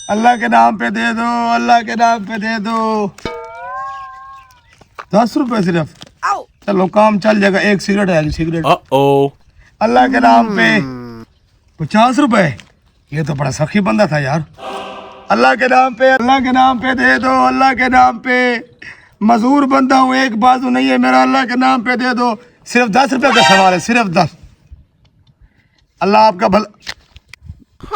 अल्लाह के नाम पे दे दो, अल्लाह के नाम पे दे दो। 10 रुपए सिर्फ। चलो काम चल जाएगा। एक सिगरेट है, सिगरेट। अल्लाह के नाम पे 50 रुपए। ये तो बड़ा सखी बंदा था यार। अल्लाह के नाम पे, अल्लाह के नाम पे दे दो, अल्लाह के नाम पे। मजदूर बंदा हूँ, एक बाजू नहीं है मेरा। अल्लाह के नाम पे दे दो। सिर्फ 10 रुपए का सवाल है, सिर्फ 10। अल्लाह आपका भला।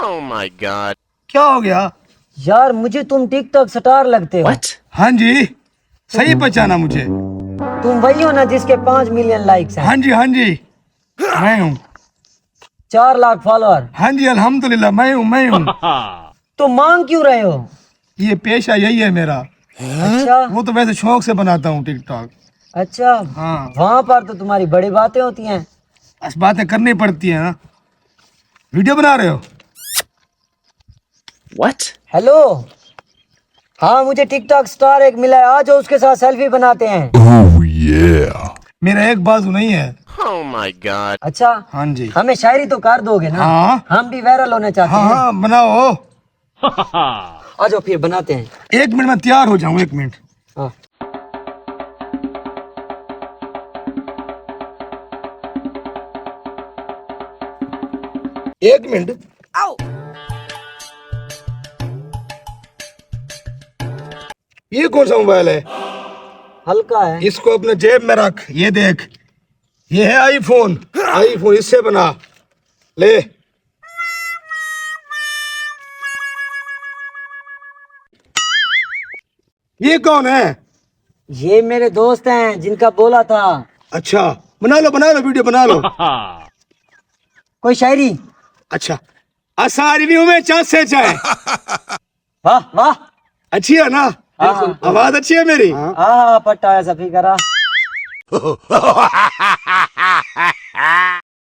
Oh my God. क्या हो गया यार मुझे तुम टिकटॉक स्टार लगते हो। हाँ जी, सही पहचाना मुझे। तुम वही हो ना जिसके 5 मिलियन लाइक्स हैं। हाँ जी, हाँ जी, मैं हूँ। 4 लाख फॉलोअर। हाँ जी, अल्हम्दुलिल्लाह, मैं हूँ, मैं हूँ। तो मांग क्यों रहे हो? ये पेशा यही है मेरा। अच्छा वो तो वैसे शौक से बनाता हूँ टिकटॉक। अच्छा। हाँ, वहाँ पर तो तुम्हारी बड़ी बातें होती हैं। बस बातें करनी पड़ती हैं ना। वीडियो बना रहे हो? What? हेलो, हाँ मुझे टिकटॉक स्टार एक मिला है, आ जाओ उसके साथ सेल्फी बनाते हैं। मेरा एक बाजू नहीं है। Oh my God. अच्छा, हाँ जी, हमें शायरी तो कर दोगे ना? हाँ हम भी वायरल होना चाहते हाँ हैं। हाँ, बनाओ। आ जाओ फिर बनाते हैं। 1 मिनट में तैयार हो जाऊँ, 1 मिनट। हाँ। एक मिनट। ये कौन सा मोबाइल है? हल्का है। इसको अपने जेब में रख। ये देख, ये है आईफोन। आईफोन इससे बना ले। ये कौन है? ये मेरे दोस्त हैं जिनका बोला था। अच्छा, बना लो वीडियो बना लो। कोई शायरी? अच्छा, असारवी में चाय से चाय। वाह वाह। अच्छी है ना? हाँ आवाज अच्छी है मेरी। हाँ पट्टा ऐसा फिर करा।